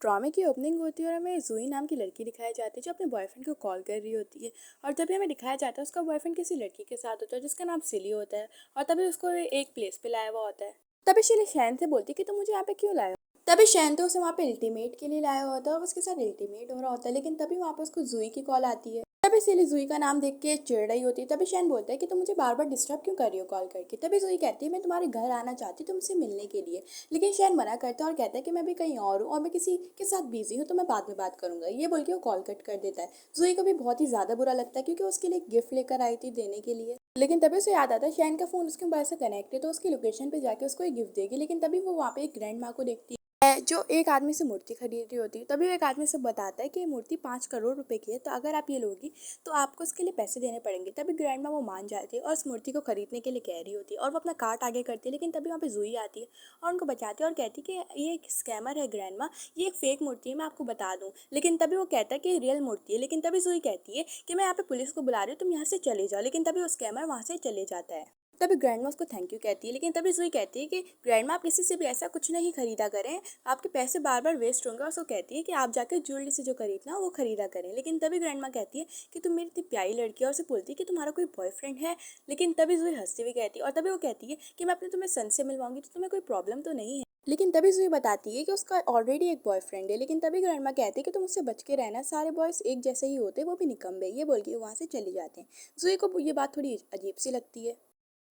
ड्रामे की ओपनिंग होती है और हमें ज़ूही नाम की लड़की दिखाई जाती है जो अपने बॉयफ्रेंड को कॉल कर रही होती है। और तभी हमें दिखाया जाता है उसका बॉयफ्रेंड किसी लड़की के साथ होता है जिसका नाम सिली होता है। और तभी उसको एक प्लेस पे लाया हुआ होता है। तभी सिली शैन से बोलती है कि तुम मुझे यहाँ पे क्यों लाए हो। तभी शैन तो उसे वहाँ पे अल्टीमेट के लिए लाया हुआ होता है और उसके साथ अल्टीमेट हो रहा होता है, लेकिन तभी वहाँ पे उसको ज़ूही की कॉल आती है। तभी सिली ज़ूही का नाम देख के चिढ़ रही होती है। तभी शैन बोलता है कि तुम मुझे बार बार डिस्टर्ब क्यों कर रही हो कॉल करके। तभी ज़ूही कहती है मैं तुम्हारे घर आना चाहती हूँ तुमसे मिलने के लिए। लेकिन शैन मना करता है और कहता है कि मैं भी कहीं और हूँ और मैं किसी के साथ बिजी हूँ तो मैं बाद में बात करूंगा। ये बोल के वो कॉल कट कर देता है। ज़ोई को भी बहुत ही ज़्यादा बुरा लगता है क्योंकि उसके लिए गिफ्ट लेकर आई थी देने के लिए। लेकिन तभी उसे याद आता है शैन का फ़ोन उसके मोबाइल से कनेक्ट है तो उसकी लोकेशन पे जाके उसको एक गिफ्ट देगी। लेकिन तभी वो वहाँ पे एक ग्रैंड माँ को देखती है जो एक आदमी से मूर्ति खरीद रही होती है। तभी वो एक आदमी से बताता है कि ये मूर्ति 5 करोड़ रुपए की है, तो अगर आप ये लोगी तो आपको उसके लिए पैसे देने पड़ेंगे। तभी ग्रैंड माँ वो मान जाती है और उस मूर्ति को खरीदने के लिए कह रही होती है और वो अपना कार्ट आगे करती है। लेकिन तभी वहाँ पे ज़ूही आती है और उनको बचाती है और कहती है कि ये एक स्कैमर है ग्रैंड माँ, ये एक फेक मूर्ति है, मैं आपको बता दूँ। लेकिन तभी वो कहता है कि रियल मूर्ति है। लेकिन तभी ज़ूही कहती है कि मैं यहाँ पे पुलिस को बुला रही हूँ, तुम यहाँ से चले जाओ। लेकिन तभी वो स्कैमर वहाँ से चले जाता है। तभी ग्रैंडमा उसको थैंक यू कहती है। लेकिन तभी ज़ोई कहती है कि ग्रैंडमा आप किसी से भी ऐसा कुछ नहीं खरीदा करें, आपके पैसे बार बार वेस्ट होंगे। और उसको कहती है कि आप जाकर ज्वेलरी से जो खरीदना हो वो खरीदा करें। लेकिन तभी ग्रैंडमा कहती है कि तुम मेरी इतनी प्यारी लड़की है और उसे बोलती है कि तुम्हारा कोई बॉयफ्रेंड है। लेकिन तभी ज़ोई हंसती हुई कहती है और तभी वो कहती है कि मैं अपने तुम्हें सन से मिलवाऊंगी तो तुम्हें कोई प्रॉब्लम तो नहीं है। लेकिन तभी ज़ोई बताती है कि उसका ऑलरेडी एक बॉयफ्रेंड है। लेकिन तभी ग्रैंडमा कहती है कि तुम उससे बच के रहना, सारे बॉयज एक जैसे ही होते, वो भी निकम्मे। ये बोल के वहाँ से चले जाते हैं। ज़ोई को ये बात थोड़ी अजीब सी लगती है।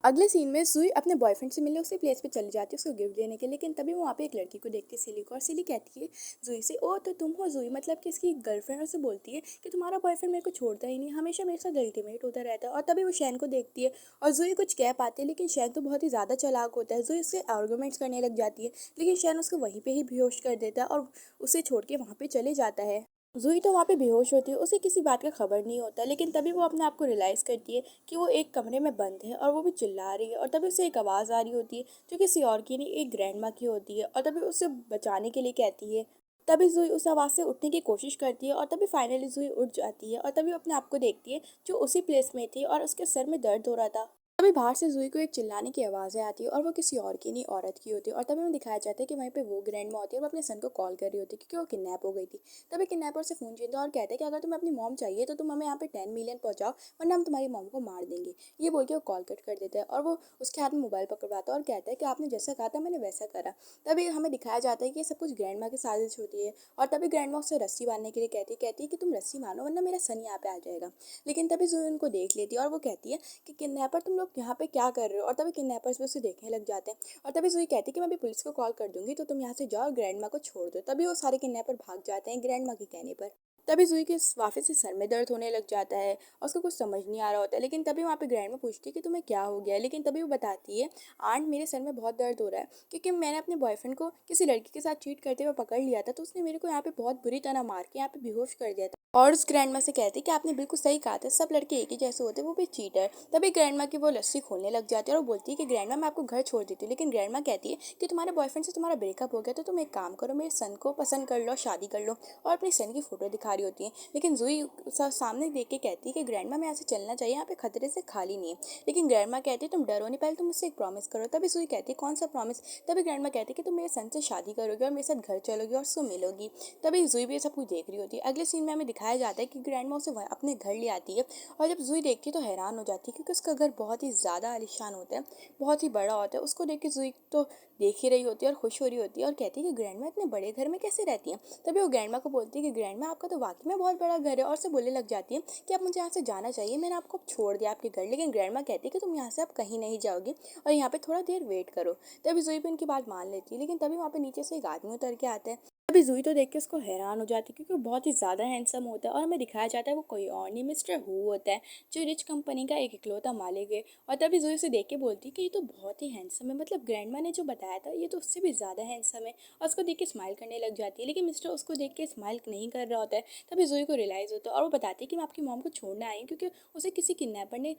अगले सीन में सुई अपने बॉयफ्रेंड से मिलने उसी प्लेस पे चली जाती है उसको गिफ्ट देने के लिए। लेकिन तभी वो वहाँ पे एक लड़की को देखती है, सिली को। और सिली कहती है जुई से, ओ तो तुम हो जुई, मतलब कि इसकी गर्लफ्रेंड। और से बोलती है कि तुम्हारा बॉयफ्रेंड मेरे को छोड़ता ही नहीं, हमेशा मेरे साथ अल्टीमेट होता रहता है। और तभी वो शैन को देखती है और जुई कुछ कह पाती है, लेकिन शैन तो बहुत ही ज़्यादा चालाक होता है। जुई उससे आर्गूमेंट्स करने लग जाती है, लेकिन शैन उसको वहीं पे ही बेहोश कर देता है और उसे छोड़ के वहाँ पे चले जाता है। ज़ूही तो वहाँ पे बेहोश होती है, उसे किसी बात का खबर नहीं होता। लेकिन तभी वो अपने आप को रियलाइज़ करती है कि वो एक कमरे में बंद है और वो भी चिल्ला रही है। और तभी उसे एक आवाज़ आ रही होती है जो किसी और की नहीं, एक ग्रैंड माँ की होती है। और तभी उसे बचाने के लिए कहती है। तभी ज़ूही उस आवाज़ से उठने की कोशिश करती है और तभी फाइनली ज़ूही उठ जाती है और तभी वो अपने आप को देखती है जो उसी प्लेस में थी और उसके सर में दर्द हो रहा था। तभी बाहर से ज़ूही को एक चिल्लाने की आवाज़ें आती है और वो किसी और की नहीं, औरत की होती है। और तभी हमें दिखाया जाता है कि वहीं पे वो ग्रैंड माँ होती है और वो अपने सन को कॉल कर रही होती है क्योंकि वो किडनैप हो गई थी। तभी किडनैपर से फ़ोन छीनता है और कहते हैं कि अगर तुम्हें अपनी मॉम चाहिए तो तुम हमें यहाँ पे 10 मिलियन पहुँचाओ, वरना हम तुम्हारी मॉम को मार देंगे। ये बोल के वो कॉल कट कर देता है और वो उसके हाथ में मोबाइल पकड़वाता है और कहता है कि आपने जैसा कहा था मैंने वैसा करा। तभी हमें दिखाया जाता है कि ये सब कुछ ग्रैंड माँ की साजिश होती है। और तभी ग्रैंड माँ उससे रस्सी बांधने के लिए कहती है कि तुम रस्सी मानो वरना मेरा सन यहाँ पे आ जाएगा। लेकिन तभी जूही उनको देख लेती है और वो कहती है कि किडनैपर तुम लोग यहाँ पे क्या कर रहे हो। और तभी किडनैपर्स भी उसे देखने लग जाते हैं। और तभी जूही कहती है कि मैं भी पुलिस को कॉल कर दूंगी तो तुम यहाँ से जाओ और ग्रैंड माँ को छोड़ दो। तभी वो सारे किडनैपर भाग जाते हैं ग्रैंड माँ के कहने पर। तभी जूही के वापस से सर में दर्द होने लग जाता है और उसको कुछ समझ नहीं आ रहा होता है। लेकिन तभी वहाँ पे ग्रैंड माँ पूछती है कि तुम्हें क्या हो गया है। लेकिन तभी वो बताती है, आंट मेरे सर में बहुत दर्द हो रहा है क्योंकि मैंने अपने बॉयफ्रेंड को किसी लड़की के साथ चीट करते हुए पकड़ लिया था, तो उसने मेरे को यहाँ पे बहुत बुरी तरह मार के यहाँ पे बेहोश कर दिया था। और उस ग्रैंड माँ से कहती कि आपने बिल्कुल सही कहा था, सब लड़के एक ही जैसे होते, वो भी चीटर। तभी ग्रैंड माँ की वो लस्सी खोलने लग जाती है और वो बोलती है कि ग्रैंड माँ मैं आपको घर छोड़ देती हूँ। लेकिन ग्रैंड माँ कहती है कि तुम्हारे बॉयफ्रेंड से तुम्हारा ब्रेकअप हो गया तो तुम एक काम करो, मेरे सन को पसंद कर लो, शादी कर लो। और अपनी सन की फोटो दिखा रही होती है। लेकिन जूही सामने देख के कहती है कि ग्रैंड माँ मैं यहाँ से चलना चाहिए, यहाँ पे खतरे से खाली नहीं है। लेकिन ग्रैंड माँ कहती है तुम डरो नहीं, पहले तुम मुझसे एक प्रॉमिस करो। तभी जूही कहती है कौन सा प्रॉमिस। तभी ग्रैंड माँ कहती है कि तुम मेरे सन से शादी करोगे और मेरे साथ घर चलोगी और उसको मिलोगी। तभी जूही भी ये सब कुछ देख रही होती है। अगले सीन में हमें दिखाया जाता है कि ग्रैंड माँ उसे अपने घर ले आती है। और जब जूही देखती है तो हैरान हो जाती है क्योंकि उसका घर बहुत ही ज़्यादा आलिशान होता है, बहुत ही बड़ा होता है। उसको देख के जूही तो देख ही रही होती है और खुश हो रही होती है और कहती है कि ग्रैंड माँ इतने बड़े घर में कैसे रहती हैं। तभी वो ग्रैंड माँ को बोलती है कि ग्रैंड माँ आपका तो वाकई में बहुत बड़ा घर है। और से बोलने लग जाती है कि अब मुझे यहाँ से जाना चाहिए, मैंने आपको अब छोड़ दिया आपके घर। लेकिन ग्रैंड माँ कहती है कि तुम यहाँ से अब कहीं नहीं जाओगी और यहाँ पे थोड़ा देर वेट करो। तभी जूही भी उनकी बात मान लेती है। लेकिन तभी वहाँ पे नीचे से एक आदमी उतर के आता है। तभी जूही तो देख के उसको हैरान हो जाती है क्योंकि वो बहुत ही ज़्यादा हैंडसम होता है। और हमें दिखाया जाता है वो कोई और नहीं, मिस्टर हु होता है, जो रिच कंपनी का एक इकलौता मालिक है। और तभी जूही उसे देख के बोलती है कि ये तो बहुत ही हैंडसम है, मतलब ग्रैंडमा ने जो बताया था ये तो उससे भी ज़्यादा हैंडसम है। और उसको देख के स्माइल करने लग जाती है। लेकिन मिस्टर उसको देख के स्माइल नहीं कर रहा होता है। तभी जूही को रियलाइज़ होता है और वो बताती है कि मैं आपकी मॉम को छोड़ने आई हूँ क्योंकि उसे किसी किडनैपर ने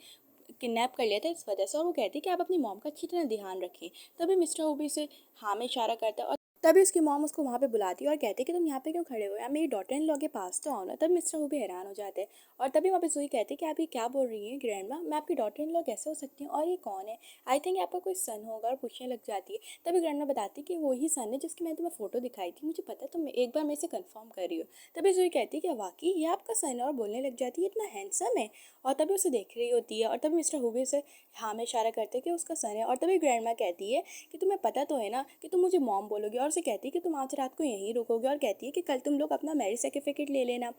किडनैप कर लिया था इस वजह से। और वो कहती है कि आप अपनी मॉम का अच्छी तरह ध्यान रखें। तभी मिस्टर ओबी से हाँ में इशारा करता है और तभी उसकी मॉम उसको वहाँ पे बुलाती है और कहती है कि तुम यहाँ पे क्यों खड़े हो, यार मेरी डॉटर इन लॉ के पास तो आओ ना। तब मिस्टर हु भी हैरान हो जाते हैं और तभी वहाँ पे जुई कहती है कि आप ये क्या बोल रही हैं ग्रैंड माँ, मैं आपकी डॉटर इन लॉ कैसे हो सकती हूँ और ये कौन है, आई थिंक आपका कोई सन होगा, और पूछने लग जाती है। तभी ग्रैंड माँ बताती है कि वही सन है जिसकी मैंने तुम्हें फोटो दिखाई थी, मुझे पता है तुम एक बार मेरे से कंफर्म कर रही हो। तभी जुई कहती है कि वाकई ये आपका सन है, और बोलने लग जाती है इतना हैंडसम है। और तभी उसे देख रही होती है और तभी मिस्टर हु भी उसे हाँ में इशारा करते हैं कि उसका सन है। और तभी ग्रैंड माँ कहती है कि तुम्हें पता तो है ना कि तुम मुझे मॉम बोलोगे, और उसे कहती है कि तुम आज रात को यहीं रुकोगे, और कहती है कि कल तुम लोग अपना मैरिज सर्टिफिकेट ले लेना।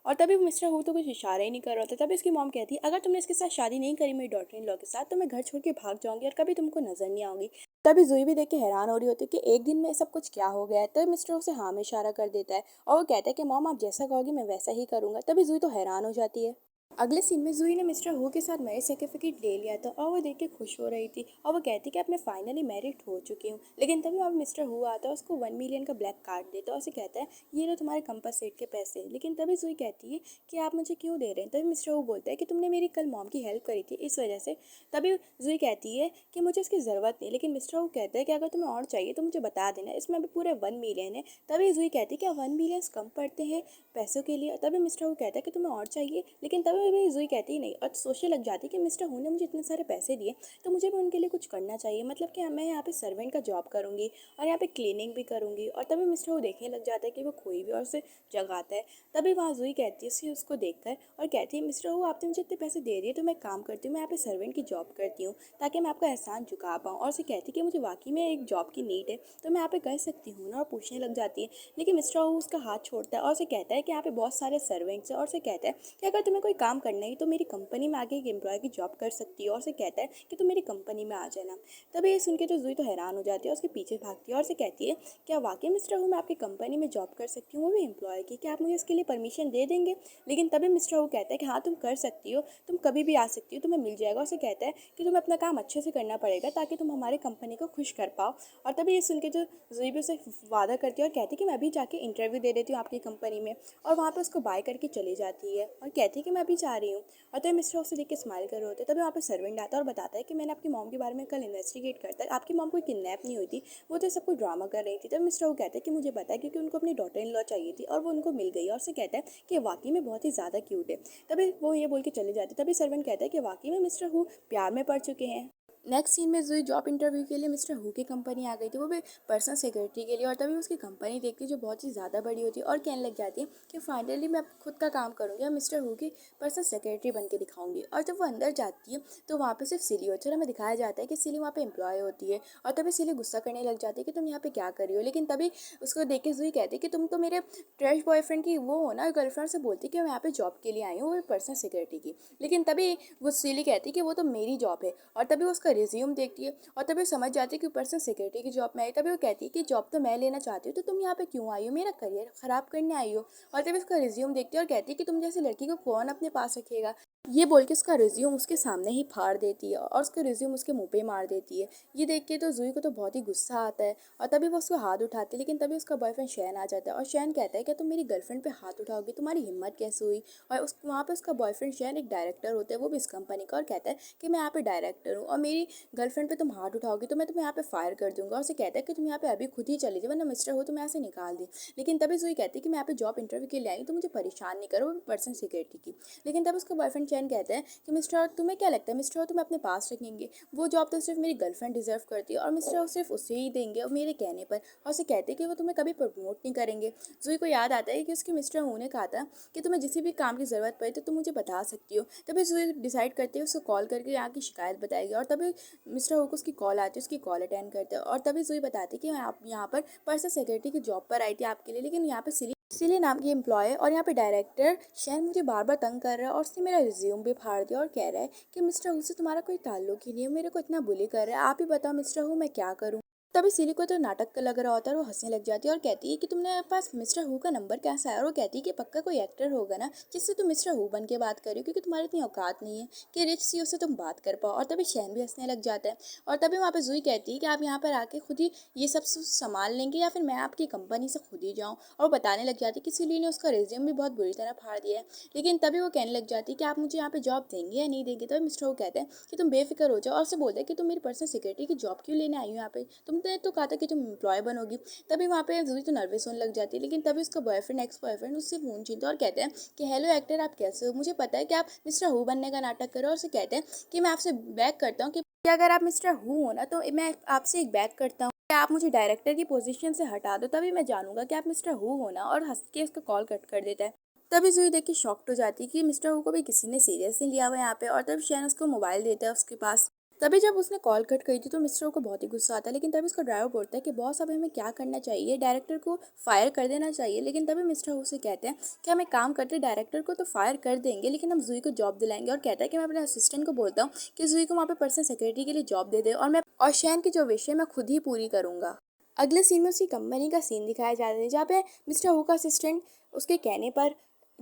और तभी मिस्टर हु तो कुछ इशारा ही नहीं कर रहा था। तभी उसकी मॉम कहती है अगर तुमने इसके साथ शादी नहीं करी मेरी डॉटर इन लॉ के साथ, तो मैं घर छोड़ के भाग जाऊंगी और कभी तुमको नजर नहीं आऊंगी। तभी जुई भी देख के हैरान हो रही होती है कि एक दिन में सब कुछ क्या हो गया है। तभी मिस्टर उसे हाँ में इशारा कर देता है और वो कहता है कि मॉम आप जैसा कहोगी मैं वैसा ही करूंगा। तभी जुई तो हैरान हो जाती है। अगले सीन में जुई ने मिस्टर हु के साथ मैरिज सर्टिफिकेट ले लिया था और वो देख के खुश हो रही थी और वो कहती कि अब मैं फाइनली मैरिड हो चुकी हूँ। लेकिन तभी वहाँ मिस्टर हु आता है, उसको 1 मिलियन का ब्लैक कार्ड देता है और उसे कहता है ये लो तुम्हारे कंपनसेट के पैसे। लेकिन तभी जुई कहती है कि आप मुझे क्यों दे रहे हैं। तभी मिस्टर हु बोलता है कि तुमने मेरी कल मॉम की हेल्प करी थी इस वजह से। तभी जुई कहती है कि मुझे इसकी ज़रूरत नहीं। लेकिन मिस्टर हु कहता है कि अगर तुम्हें और चाहिए तो मुझे बता देना, इसमें अभी पूरे 1 मिलियन है। तभी जुई कहती है क्या 1 मिलियन कम पड़ते हैं पैसों के लिए। तभी मिस्टर हु कहता है कि तुम्हें और चाहिए। लेकिन तभी भी जुई कहती ही नहीं और सोचने लग जाती कि मिस्टर हु ने मुझे इतने सारे पैसे दिए तो मुझे भी उनके लिए कुछ करना चाहिए, मतलब कि मैं यहाँ पे सर्वेंट का जॉब करूँगी और यहाँ पे क्लीनिंग भी करूँगी। और तभी मिस्टर हु देखने लग जाता है कि वो कोई भी और उसे जगाता है। तभी वहाँ जुई कहती है उसको देखकर और कहती है मिस्टर हु आपने मुझे इतने पैसे दे दिए तो मैं काम करती हूँ, मैं यहाँ पे सर्वेंट की जॉब करती हूँ ताकि मैं आपका एहसान चुका पाऊँ। और उसे कहती है कि मुझे वाकई में एक जॉब की नीड है तो मैं यहाँ पे कर सकती हूँ ना। और पूछने लग जाती है। लेकिन मिस्टर हु उसका हाथ छोड़ता है और उसे कहता है कि यहाँ पे बहुत सारे सर्वेंट्स हैं और उसे कहता है कि अगर तुम्हें कोई काम करना है तो मेरी कंपनी में आगे एक एम्प्लॉय की जॉब कर सकती है। और उसे कहता है कि तुम मेरी कंपनी में आ जाना। तभी ये सुन के तो जुई तो हैरान हो जाती है और उसके पीछे भागती है और उसे कहती है क्या वाकई मिस्टर हु मैं आपकी कंपनी में जॉब कर सकती हूँ, वो भी एम्प्लॉय की, क्या आप मुझे इसके लिए परमिशन दे देंगे। लेकिन तभी मिस्टर हु कहता है कि हाँ तुम कर सकती हो, तुम कभी भी आ सकती हो, तुम्हें मिल जाएगा। उसे कहता है कि तुम्हें अपना काम अच्छे से करना पड़ेगा ताकि तुम हमारे कंपनी को खुश कर पाओ। और तभी ये सुन के जो जुई भी उसे वादा करती है और कहती है कि मैं भी जाके इंटरव्यू दे देती हूँ आपकी कंपनी में। और वहाँ पे उसको बाय करके चली जाती है और कहती है कि मैं अभी जा रही हूँ। और तभी मिस्टर उसे देख के स्माइल कर रहे होते हैं। तभी वहाँ पे सर्वेंट आता है और बताता है कि मैंने आपकी मॉम के बारे में कल इन्वेस्टिगेट करता है, आपकी मॉम कोई किडनैप नहीं हुई थी, वो तो सब कुछ ड्रामा कर रही थी। तब मिस्टर वो कहता है कि मुझे पता है क्योंकि उनको अपनी डॉटर इन लॉ चाहिए थी और वो उनको मिल गई। और उसे कहता है कि वाकई में बहुत ही ज़्यादा क्यूट है। तभी वो ये बोल के चले जाते। तभी सर्वेंट कहता है कि वाकई में मिस्टर हु प्यार में पड़ चुके हैं। नेक्स्ट सीन में जुई जॉब इंटरव्यू के लिए मिस्टर हु की कंपनी आ गई थी, वो भी पर्सनल सेक्रेटरी के लिए। और तभी उसकी कंपनी देखती जो बहुत ही ज़्यादा बड़ी होती है और कहने लग जाती है कि फाइनली मैं अब खुद का काम करूँगी और मिस्टर हु की पर्सनल सेक्रेटरी बन के दिखाऊंगी। और जब वो अंदर जाती है तो वहाँ पे सिर्फ सिली होती है। हमें दिखाया जाता है कि सिली वहाँ पे एम्प्लॉय होती है और तभी सिली गुस्सा करने लग जाती है कि तुम यहाँ पे क्या कर रही हो। लेकिन तभी उसको देख के जुई कहती है कि तुम तो मेरे ट्रैश बॉयफ्रेंड की वो हो ना, गर्लफ्रेंड से बोलती कि मैं यहाँ पे जॉब के लिए आई हूँ, वो पर्सनल सेक्रेटरी की। लेकिन तभी वो सिली कहती कि वो तो मेरी जॉब है। और तभी वो उसका रिज्यूम देखती है और तभी वो समझ जाती है कि पर्सनल सेक्रेटरी की जॉब में आई। तभी वो कहती है कि जॉब तो मैं लेना चाहती हूँ तो तुम यहाँ पे क्यों आई हो, मेरा करियर खराब करने आई हो। और तभी उसका रिज्यूम देखती है और कहती है कि तुम जैसी लड़की को कौन अपने पास रखेगा। ये बोल के उसका रिज्यूम उसके सामने ही फाड़ देती है और उसका रिज्यूम उसके मुंह पे मार देती है। ये देख के तो जुई को तो बहुत ही गुस्सा आता है और तभी वो उसको हाथ उठाती है। लेकिन तभी उसका बॉयफ्रेंड शैन आ जाता है और शैन कहता है कि तुम मेरी गर्लफ्रेंड पे हाथ उठाओगी, तुम्हारी हिम्मत कैसे हुई। और उस वहाँ पे उसका बॉयफ्रेंड शैन एक डायरेक्टर होता है, वो भी इस कंपनी का, और कहता है कि मैं यहाँ पे डायरेक्टर हूँ और मेरी गर्लफ्रेंड पे तुम हाथ उठाओगी तो मैं तुम्हें यहाँ पे फायर कर दूंगा। और उसे कहता है कि तुम यहाँ पे अभी खुद ही चली जाओ वरना मिस्टर हो तुम्हें यहाँ से निकाल दे। लेकिन तभी जुई कहती है कि मैं यहाँ पे जॉब इंटरव्यू के लिए आई तो मुझे परेशान नहीं करो, वो भी पर्सनल सिक्योरिटी की। लेकिन तब उसका बॉयफ्रेंड चैन कहता है कि मिस्टर तुम्हें क्या लगता है मिस्टर तुम्हें अपने पास रखेंगे, वो जॉब तो सिर्फ मेरी गर्लफ्रेंड डिजर्व करती है और मिस्टर सिर्फ उसे ही देंगे और मेरे कहने पर। और उसे कहते हैं कि वो तुम्हें कभी प्रमोट नहीं करेंगे। जुई को याद आता है कि उसके मिस्टर हु ने कहा था कि तुम्हें जिस भी काम की ज़रूरत पड़े तो तुम मुझे बता सकती हो। तभी जुई डिसाइड करती है उसको कॉल करके यहाँ की शिकायत बताएगी। और तभी मिस्टर हु को उसकी कॉल आती है, उसकी कॉल अटेंड करते हैं और तभी जुई बताती है कि मैं आप यहाँ पर पर्सनल सेक्रेटरी की जॉब पर आई थी आपके लिए, लेकिन यहाँ पे सिली नाम की एम्प्लॉय और यहाँ पे डायरेक्टर शैन मुझे बार बार तंग कर रहा है और उसने मेरा रिज्यूम भी फाड़ दिया और कह रहा है कि मिस्टर हु से तुम्हारा कोई ताल्लुक ही नहीं है, मेरे को इतना बुली कर रहा है, आप ही बताओ मिस्टर हु मैं क्या करूँ। तभी सिली को तो नाटक का लग रहा होता है और वो हंसने लग जाती है और कहती है कि तुमने पास मिस्टर हु का नंबर कैसे आया। और वो कहती है कि पक्का कोई एक्टर होगा ना जिससे तुम मिस्टर हु बन के बात कर रही हो, क्योंकि तुम्हारी इतनी औकात नहीं है कि रिच सी उससे तुम बात कर पाओ। और तभी शैन भी हंसने लग जाता है और तभी वहाँ पे जुई कहती है कि आप यहाँ पर आके खुद ही ये सब संभाल लेंगे या फिर मैं आपकी कंपनी से खुद ही जाऊँ। और बताने लग जाती है कि सिली ने उसका रिज्यूम भी बहुत बुरी तरह फाड़ दिया है। लेकिन तभी वो कहने लग जाती है कि आप मुझे यहाँ पे जॉब देंगे या नहीं देंगे। तभी मिस्टर हु कहते हैं कि तुम बेफिक्र हो जाओ और उसे बोलते हैं कि तुम मेरी पर्सनल सिक्योरिटी की जॉब क्यों लेने आई हो यहाँ पे, तुम उसने तो कहा था कि तुम एम्प्लॉय बनोगी। तभी वहाँ पे जूही तो नर्वस होने लग जाती है, लेकिन तभी उसका बॉयफ्रेंड एक्स बॉयफ्रेंड उससे फ़ोन छीनता है और कहते हैं कि हेलो एक्टर, आप कैसे हो? मुझे पता है कि आप मिस्टर हू बनने का नाटक करो। और उसे कहते हैं कि मैं आपसे बैक करता हूँ कि अगर आप मिस्टर हू हो ना तो मैं आपसे एक बैक करता हूँ कि आप मुझे डायरेक्टर की पोजीशन से हटा दो, तभी मैं जानूंगा कि आप मिस्टर हू हो ना। और हंस के उसका कॉल कट कर देता है। तभी जूही देख के शॉक्ड हो जाती है कि मिस्टर हू को भी किसी ने सीरियस नहीं लिया हुआ यहाँ पे। और तब शैन उसको मोबाइल देता है उसके पास। तभी जब उसने कॉल कट करी थी तो मिस्टर हू को बहुत ही गुस्सा आता है, लेकिन तभी उसका ड्राइवर बोलता है कि बॉस अब हमें क्या करना चाहिए, डायरेक्टर को फायर कर देना चाहिए। लेकिन तभी मिस्टर हू से कहते हैं कि हम एक काम करते हैं, डायरेक्टर को तो फायर कर देंगे लेकिन हम जूही को जॉब दिलाएंगे। और कहता है कि मैं अपने असिस्टेंट को बोलता हूँ कि जूही को वहाँ पे पर्सनल सेक्रेटरी के लिए जॉब दे दे और शैन की जो विश है मैं खुद ही पूरी करूंगा। अगले सीन में उसकी कंपनी का सीन दिखाया जाता है, जहाँ पे मिस्टर हू का असिस्टेंट उसके कहने पर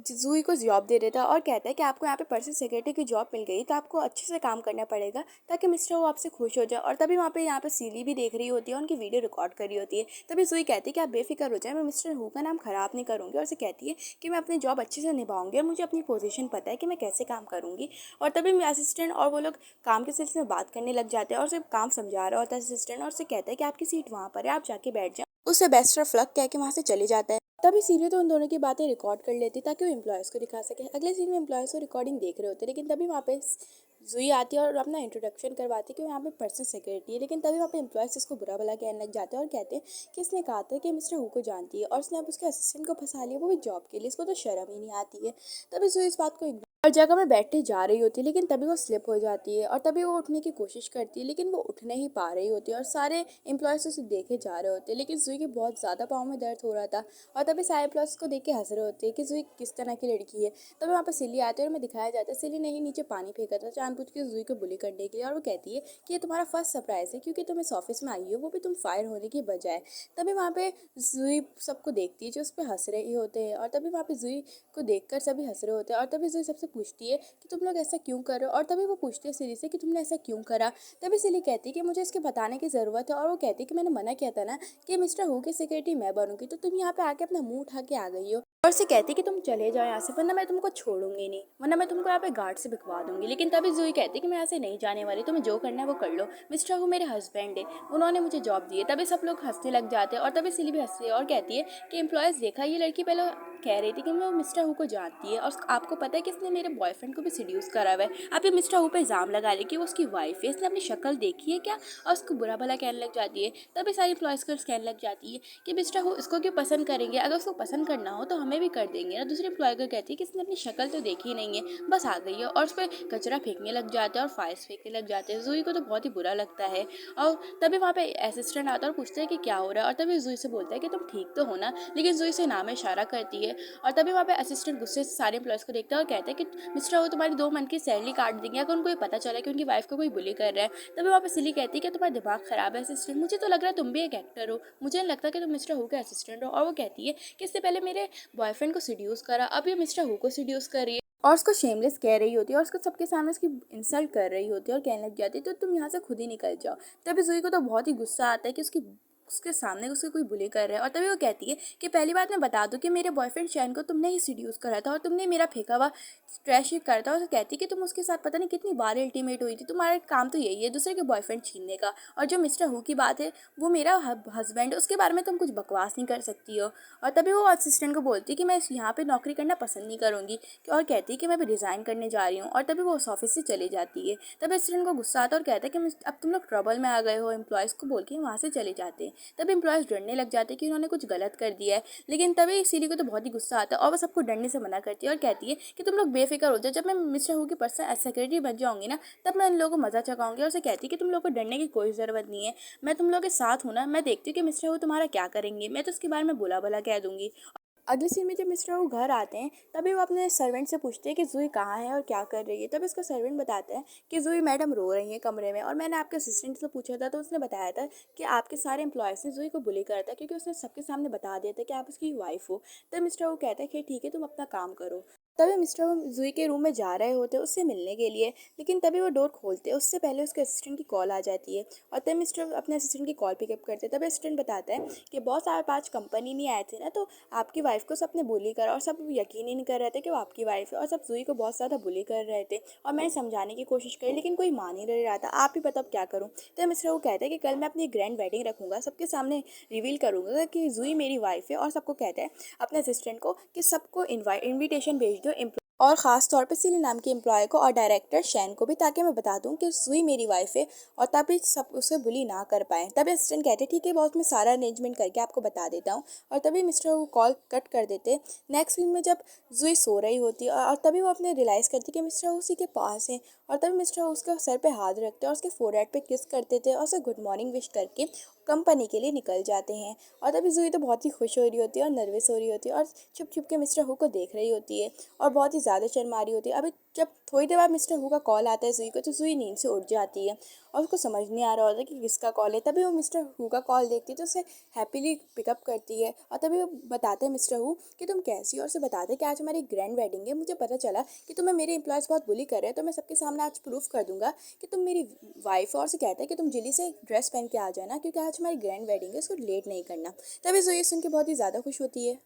जूही को जॉब दे देता है और कहता है कि आपको यहाँ पे पर्सनल सेक्रेटरी की जॉब मिल गई तो आपको अच्छे से काम करना पड़ेगा ताकि मिस्टर हू आपसे खुश हो जाए। और तभी वहाँ पे यहाँ पे सीली भी देख रही होती है, उनकी वीडियो रिकॉर्ड कर रही होती है। तभी जूही कहती है कि आप बेफिक्र हो जाए, मैं मिस्टर हू का नाम खराब नहीं करूँगी। और उसे कहती है कि मैं अपनी जॉब अच्छे से निभाऊंगी और मुझे अपनी पोजीशन पता है कि मैं कैसे काम करूँगी। और तभी मेरे असिस्टेंट और वो लोग काम के सिलसिले में बात करने लग जाते हैं और सिर्फ काम समझा रहा होता है असिस्टेंट। और उसे कहता है कि आपकी सीट वहाँ पर है, आप जाके बैठ जाए। उसे बेस्ट ऑफ लक कह के वहाँ से चले जाता है। तभी सीरियो तो उन दोनों की बातें रिकॉर्ड कर लेती ताकि वो एम्प्लॉयज़ को दिखा सके। अगले सीन में एम्प्लॉयज़ को रिकॉर्डिंग देख रहे होते, लेकिन तभी वहाँ पे जूही आती है और अपना इंट्रोडक्शन करवाती है कि वो यहाँ पे पर्सनल सेक्रेटरी है। लेकिन तभी वहाँ पे एम्प्लॉयज़ इसको बुरा भला कहने लग जाते हैं और कहते हैं कि इसने कहा था कि मिस्टर हू को जानती है और इसने अब उसके असिस्टेंट को फंसा लिया, वो भी जॉब के लिए, इसको तो शर्म ही नहीं आती है। तभी जूही इस बात को और जगह में बैठने जा रही होती है, लेकिन तभी वो स्लिप हो जाती है और तभी वो उठने की कोशिश करती है, लेकिन वो उठ नहीं पा रही होती है। और सारे एम्प्लॉयज़ उसे देखे जा रहे होते हैं, लेकिन जूही के बहुत ज़्यादा पाँव में दर्द हो रहा था। और तभी सारे एम्प्लॉयज़ को देख के हंस रहे होते हैं कि जूही किस तरह की लड़की है। तभी वहाँ पर सिली आते हैं और हमें दिखाया जाता है सिली ने ही नीचे पानी फेंका था जानबूझ के जूही को बुली करने के लिए। और वो कहती है कि ये तुम्हारा फर्स्ट सरप्राइज़ है क्योंकि तुम इस ऑफिस में आई हो, वो भी तुम फायर होने की बजाय। तभी वहाँ पे जूही सबको देखती है जो उस पर हंस रहे होते हैं। और तभी वहाँ पे जूही को देखकर सभी हंस रहे होते हैं। और तभी जूही सबसे पूछती है कि तुम लोग ऐसा क्यों कर रहे हो। और तभी वो पूछती है सिली से कि तुमने ऐसा क्यों करा। तभी सिली कहती है कि मुझे इसके बताने की ज़रूरत है। और वो कहती है कि मैंने मना किया था ना कि मिस्टर हू की सिक्योरिटी मैं बनूंगी, तो तुम यहाँ पे आके अपना मुंह उठा के आ गई हो। और से कहती कि तुम चले जाओ यहाँ से, वरना मैं तुमको छोड़ूंगी नहीं, वरना मैं तुमको यहाँ पे गार्ड से भिखवा दूंगी। लेकिन तभी जूही कहती कि मैं यहाँ से नहीं जाने वाली, तुम्हें जो करना है वो कर लो, मिस्टर हू मेरे हस्बैंड है, उन्होंने मुझे जॉब दी है। तभी सब लोग हंसने लग जाते हैं और तभी सिली भी हंसती है और कहती है कि एम्प्लॉयज़ देखा, ये लड़की पहले कह रही थी कि मैं मिस्टर हू को जानती है और आपको पता है कि इसने मेरे बॉयफ्रेंड को भी सीड्यूस करा हुआ है। आप ये मिस्टर हू पे इल्ज़ाम लगा रही कि वो उसकी वाइफ है, इसने अपनी शक्ल देखी है क्या। और उसको बुरा भला कहने लग जाती है। तभी सारी एम्प्लॉयज़ को कहने लग जाती है कि मिस्टर हू इसको क्यों पसंद करेंगे, अगर उसको पसंद करना हो तो हमें भी कर देंगे ना। दूसरी एम्प्लॉय को कहती है कि इसने अपनी शक्ल तो देखी नहीं है, बस आ गई है। और उस पर कचरा फेंकने लग जाते हैं और फाइल्स फेंकने लग जाते हैं। जूही को तो बहुत ही बुरा लगता है। और तभी वहाँ पे असिस्टेंट आता है और पूछता है कि क्या हो रहा है। और तभी जूही से बोलता है कि तुम ठीक तो हो ना, लेकिन जूही से नाम इशारा करती है। और तभी वहाँ पे असिस्टेंट गुस्से से सारे एम्प्लॉयज़ को देखता है और कहता है कि मिस्टर हू तुम्हारी 2 मंथ की सैलरी काट देंगे अगर उनको ये पता चला कि उनकी वाइफ को कोई बुली कर रहा है। तभी वहाँ पे सिली कहती है कि तुम्हारा दिमाग खराब है असिस्टेंट, मुझे तो लग रहा है तुम भी एक एक्टर हो, मुझे नहीं लगता कि तुम मिस्टर हू के असिस्टेंट हो। और वो कहती है कि इससे पहले मेरे बॉयफ्रेंड को सीड्यूस करा, अब ये मिस्टर हू को सीड्यूस कर रही है। और उसको शेमलेस कह रही होती है और उसको सबके सामने उसकी इंसल्ट कर रही होती है और कहने लग जाती है तो तुम यहाँ से खुद ही निकल जाओ। तभी जूही को तो बहुत ही गुस्सा आता है कि उसके सामने उसको कोई बुली कर रहा है। और तभी वो कहती है कि पहली बात मैं बता दूं कि मेरे बॉयफ्रेंड शैन को तुमने ही सीड्यूस करा था और तुमने मेरा फेंका हुआ ट्रैश करा था। और वो कहती है कि तुम उसके साथ पता नहीं कितनी बार अल्टीमेट हुई थी, तुम्हारा काम तो यही है दूसरे के बॉयफ्रेंड छीनने का। और जो मिस्टर हू की बात है वो मेरा हस्बैंड है, उसके बारे में तुम कुछ बकवास नहीं कर सकती हो। और तभी वो असिस्टेंट को बोलती है कि मैं यहाँ पे नौकरी करना पसंद नहीं करूँगी और कहती है कि मैं भी रिज़ाइन करने जा रही हूँ। और तभी वो उस ऑफिस से चली जाती है। तभी असिस्टेंट को गुस्सा आता है और कहता है कि अब तुम लोग ट्रबल में आ गए हो, एम्प्लॉयज़ को बोल के वहाँ से चले जाते हैं। तभी एम्प्लॉयज़ डरने लग जाते हैं कि उन्होंने कुछ गलत कर दिया है। लेकिन तभी सीरी को तो बहुत ही गुस्सा आता है और वो सबको डरने से मना करती है और कहती है कि तुम लोग बेफिक्र हो जाओ, जब मैं मिस्टर हू की पर्सनल सेक्रेटरी बन जाऊंगी ना तब मैं इन लोगों को मजा चखाऊंगी। और उसे कहती है कि तुम लोग को डरने की कोई ज़रूरत नहीं है, मैं तुम लोग के साथ हूँ ना, मैं देखती हूँ कि मिस्टर हू तुम्हारा क्या करेंगे, मैं तो उसके बारे में बुला भला कह दूंगी। अगले सीन में जब मिस्टर वो घर आते हैं तभी वो अपने सर्वेंट से पूछते हैं कि जूही कहाँ है और क्या कर रही है। तभी उसका सर्वेंट बताता है कि जूही मैडम रो रही है कमरे में और मैंने आपके असिस्टेंट से पूछा था तो उसने बताया था कि आपके सारे एम्प्लॉयज़ ने जूही को बुली करा था क्योंकि उसने सबके सामने बता दिया था कि आप उसकी वाइफ हो। तब मिस्टर वो कहता है कि ठीक है तुम अपना काम करो। तभी मिस्टर जुई के रूम में जा रहे होते उससे मिलने के लिए, लेकिन तभी वो डोर खोलते उससे पहले उसके असिस्टेंट की कॉल आ जाती है। और तभी मिस्टर अपने असिस्टेंट की कॉल पिकअप करते तभी असिस्टेंट बताता है कि बॉस आप आज कंपनी नहीं आए थे ना, तो आपकी वाइफ को सबने बुली करा और सब यकीन ही नहीं कर रहे थे कि वो आपकी वाइफ है, और सब जुई को बहुत ज़्यादा बुली कर रहे थे। और मैंने समझाने की कोशिश करी लेकिन कोई मान ही नहीं रहा था, आप ही बताओ अब क्या करूँ। तो मिस्टर वो कहते हैं कि कल मैं अपनी ग्रैंड वेडिंग रखूंगा, सबके सामने रिवील करूंगा कि जुई मेरी वाइफ है, और सबको कहते हैं अपने असिस्टेंट को कि सबको इनविटेशन भेज दो, और ख़ास तौर पे सिली नाम के एम्प्लॉय को और डायरेक्टर शैन को भी, ताकि मैं बता दूं कि सुई मेरी वाइफ है, और तभी सब उसे बुली ना कर पाए। तभी असिस्टेंट कहते ठीक है बॉस, मैं सारा अरेंजमेंट करके आपको बता देता हूँ। और तभी मिस्टर वो कॉल कट कर देते। नेक्स्ट सीन में जब जुई सो रही होती है और तभी वो अपने रियलाइज़ करती कि मिस्टर उसी के पास है, और तभी मिस्टर उसके सर पे हाथ रखते और उसके फोरहेड पे किस करते थे और उसे गुड मॉर्निंग विश करके कंपनी के लिए निकल जाते हैं। और तभी जुई तो बहुत ही खुश हो रही होती है और नर्वस हो रही होती है और छुप छुप के मिस्टर हु को देख रही होती है और बहुत ही ज़्यादा शर्मा रही होती है। अभी जब थोड़ी देर बाद मिस्टर हु का कॉल आता है जुई को, तो जुई नींद से उठ जाती है और उसको समझ नहीं आ रहा होता कि किसका कॉल है। तभी वो मिस्टर हु का कॉल देखती है तो उसे हैप्पीली पिकअप करती है, और तभी वो बताते हैं मिस्टर हु कि तुम कैसी हो, और उसे बताते हैं कि आज हमारी ग्रैंड वेडिंग है, मुझे पता चला कि तुम्हें मेरे एम्प्लॉयज़ बहुत बुली कर रहे हैं, तो मैं सबके सामने आज प्रूफ कर दूंगा कि तुम मेरी वाइफ हो। और उसे कहता है कि तुम जल्दी से ड्रेस पहन के आ जाना क्योंकि आज हमारी ग्रैंड वेडिंग है, इसको लेट नहीं करना। तभी जुई सुन के बहुत ही ज़्यादा खुश होती है।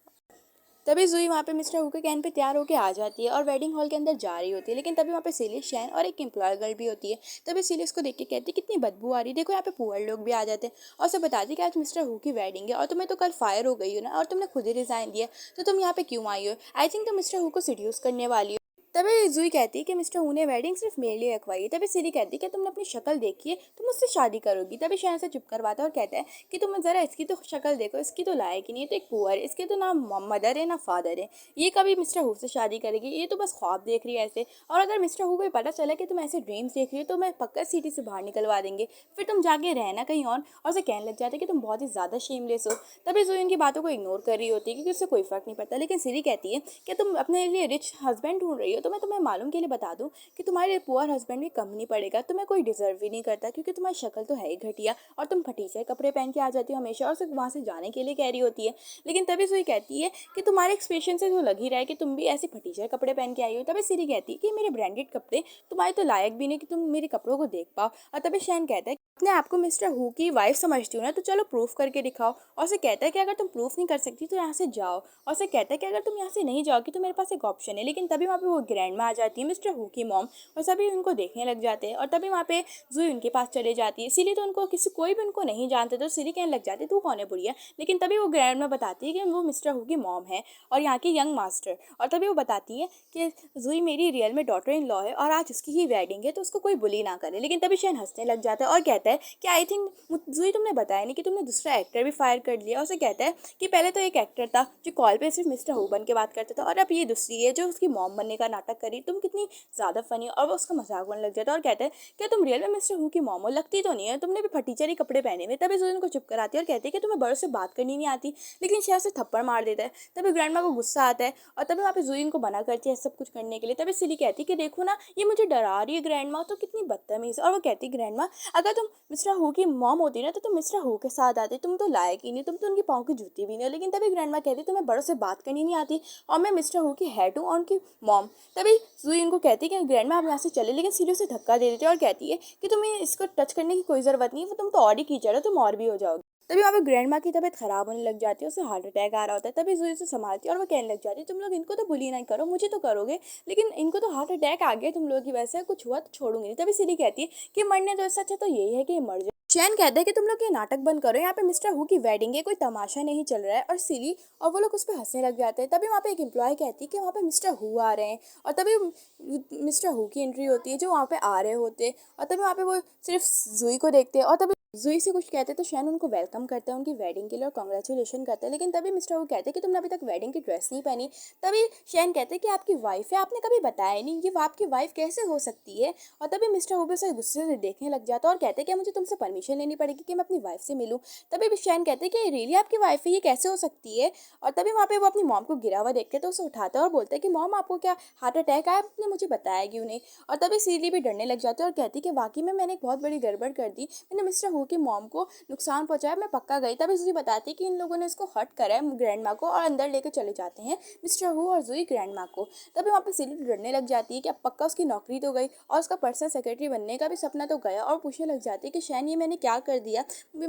तभी जुई वहाँ पे मिस्टर हु के कहने पे तैयार होके आ जाती है और वेडिंग हॉल के अंदर जा रही होती है, लेकिन तभी वहाँ पे सिली, शैन और एक एम्प्लॉय गर्ल भी होती है। तभी सिली उसको देख के कहती है कितनी बदबू आ रही है, देखो यहाँ पे पुअर लोग भी आ जाते हैं, और उसे बताती है कि आज मिस्टर हु की वेडिंग है और तुम्हें तो कल फायर हो गई हो ना, और तुमने खुद ही रिजाइन दिया, तो तुम यहाँ पे क्यों आई हो? आई थिंक तुम मिस्टर हु को सीड्यूस करने वाली हो। तभी जुई कहती है कि मिस्टर हु ने वेडिंग सिर्फ मेरे लिए रखवाई है। तभी सिरी कहती है कि तुमने अपनी शक्ल देखी है, तुम मुझसे शादी करोगी। तभी शहर से चुप करवाता है और कहता है कि तुम जरा इसकी तो शक्ल देखो, इसकी तो लायक ही नहीं है, तो एक पुअर है, इसके तो ना मदर है ना फादर है, ये कभी मिस्टर हु से शादी करेगी, ये तो बस ख्वाब देख रही है ऐसे। और अगर मिस्टर हु को भी पता चला कि तुम ऐसे ड्रीम्स देख रही हो तो मैं पक्का सिटी से बाहर निकलवा देंगे, फिर तुम जाके रहना कहीं और उसे कहने लग जाते हैं कि तुम बहुत ही ज़्यादा शेमलेस हो। तभी जुई उनकी बातों को इग्नोर कर रही होती है क्योंकि उससे कोई फर्क नहीं पड़ता, लेकिन सिरी कहती है कि तुम अपने लिए रिच हस्बैंड ढूंढ रही हो, तो मैं तुम्हें मालूम के लिए बता दूं कि तुम्हारे पुअर हस्बैंड भी कम नहीं पड़ेगा, तुम्हें कोई डिजर्व ही नहीं करता क्योंकि तुम्हारी शक्ल तो है ही घटिया, और तुम फटीचे कपड़े पहन के आ जाती हो हमेशा और सिर्फ वहाँ से जाने के लिए कह रही होती है। लेकिन तभी सुई कहती है कि तुम्हारे एक्सप्रेशन से तो लग ही रहा है कि तुम भी ऐसे फटीचे कपड़े पहन के आई हो। तभी सिरी कहती है कि मेरे ब्रांडेड कपड़े तुम्हारे तो लायक भी नहीं कि तुम मेरे कपड़ों को देख पाओ। और तभी शैन कहता है अपने आपको मिस्टर हु की वाइफ समझती हो ना, तो चलो प्रूफ करके दिखाओ। और उसे कहता है कि अगर तुम प्रूफ नहीं कर सकती तो यहाँ से जाओ। और उसे कहता है कि अगर तुम यहाँ से नहीं जाओगी तो मेरे पास एक ऑप्शन है। लेकिन तभी वहाँ पे वो ग्रैंड में आ जाती है, मिस्टर हु की मॉम, और सभी उनको देखने लग जाते हैं। और तभी वहाँ पे जुई उनके पास चले जाती है। सिली तो उनको कोई भी उनको नहीं जानते, तो सिली कहने लग जाती है तू कौन है बुढ़िया। लेकिन तभी वो ग्रैंड में बताती है कि वो मिस्टर हु की मॉम है और यहाँ की यंग मास्टर। और तभी वो बताती है कि जुई मेरी रियल में डॉटर इन लॉ है और आज उसकी ही वेडिंग है, तो उसको कोई बुली ना करे। लेकिन तभी शैन हंसने लग जाता है और कहता है कि आई थिंक जुई तुमने बताया नहीं कि तुमने दूसरा एक्टर भी फायर कर लिया। उसे कहता है कि पहले तो एक एक्टर था जो कॉल पे सिर्फ मिस्टर हु बन के बात करता था, और अब ये दूसरी है जो उसकी मॉम बनने का नाटक करी, तुम कितनी ज़्यादा फनी। और वो उसका मजाक बनने लग जाता है और कहता है क्या तुम रियल में मिस्टर हु की मॉम हो? लगती तो नहीं है, तुमने भी फटीचरी कपड़े पहने हुए। तभी जुई उनको चुप कराती है और कहती है कि तुम्हें बड़ों से बात करनी नहीं आती। लेकिन शहर से थप्पड़ मार देता है। तभी ग्रैंड को गुस्सा आता है और तभी वहाँ पे जुई उनको मना करती है सब कुछ करने के लिए। तभी सिली कहती है कि देखो ना ये मुझे डरा रही है ग्रैंड तो कितनी बदतमीज। और वो कहती है ग्रैंड अगर तुम मिस्टर हु की मॉम होती ना तो तुम मिस्टर हु के साथ आते, तुम तो लायक ही नहीं, तुम तो उनकी पाँव की जूती भी नहीं हो। लेकिन तभी ग्रैंड कहती तुम्हें बड़ों से बात करनी नहीं आती और मैं मिस्टर हु की हेड हूँ और उनकी मॉम। तभी जुई उनको कहती है कि ग्रैंड आप यहाँ से चले, लेकिन सीढ़ी से धक्का दे देती है और कहती है कि तुम्हें इसको टच करने की कोई ज़रूरत नहीं है, तुम तो और ही कीचड़ हो, तुम और भी हो जाओगे। तभी वहाँ पे ग्रैंड की तबीयत खराब होने लग जाती है, उसे हार्ट अटैक आ रहा होता है। तभी जुई उसे संभालती है और वो कहने लग जाती है तुम लोग इनको तो बुली नहीं करो, मुझे तो करोगे, लेकिन इनको तो हार्ट अटैक आ गया तुम लोगों की वजह से, कुछ हुआ तो छोड़ूंगी नहीं। तभी सीढ़ी कहती है कि मरने तो इससे अच्छा तो यही है कि ये मर जाए। चैन कहता है कि तुम लोग ये नाटक बंद करो, यहाँ पे मिस्टर हु की वेडिंग है, कोई तमाशा नहीं चल रहा है। और सिली और वो लोग उस पर हंसने लग जाते हैं। तभी वहाँ पे एक एम्प्लॉय कहती है कि वहाँ पे मिस्टर हु आ रहे हैं, और तभी मिस्टर हु की एंट्री होती है जो वहाँ पे आ रहे होते हैं। और तभी वहाँ पे वो सिर्फ जुई को देखते हैं और तभी जुई से कुछ कहते हैं तो शैन उनको वेलकम करता है उनकी वेडिंग के लिए और कॉन्ग्रेचुलेशन करता है। लेकिन तभी मिस्टर हु कहते हैं कि तुमने अभी तक वेडिंग की ड्रेस नहीं पहनी। तभी शैन कहते हैं कि आपकी वाइफ है, आपने कभी बताया नहीं, ये आपकी वाइफ कैसे हो सकती है। और तभी मिस्टर हु भी उसे गुस्से से देखने लग जाता है और कहते हैं कि मुझे तुमसे परमिशन लेनी पड़ेगी कि मैं अपनी वाइफ से मिलूं। तभी भी शैन कहते हैं कि रियली आपकी वाइफ है, ये कैसे हो सकती है। और तभी वहाँ पे वो अपनी मॉम को गिरा हुआ देखते हैं तो उसे उठाता है और बोलता है कि मॉम आपको क्या हार्ट अटैक आया, आपने मुझे बताया क्यों नहीं। और तभी सीली भी डरने लग जाती है और कहती है कि वाकई में मैंने एक बहुत बड़ी गड़बड़ कर दी, मैंने मिस्टर हु हु की मॉम को नुकसान पहुंचाया, मैं पक्का गई। तभी जूही बताती है कि इन लोगों ने इसको हर्ट करा है ग्रैंड माँ को, और अंदर लेकर चले जाते हैं मिस्टर हु और जूही ग्रैंड माँ को। तभी वहाँ पे सिली डरने लग जाती है कि अब पक्का उसकी नौकरी तो गई और उसका पर्सनल सेक्रेटरी बनने का भी सपना तो गया, और पूछने लग जाती है कि शैन ये मैंने क्या कर दिया,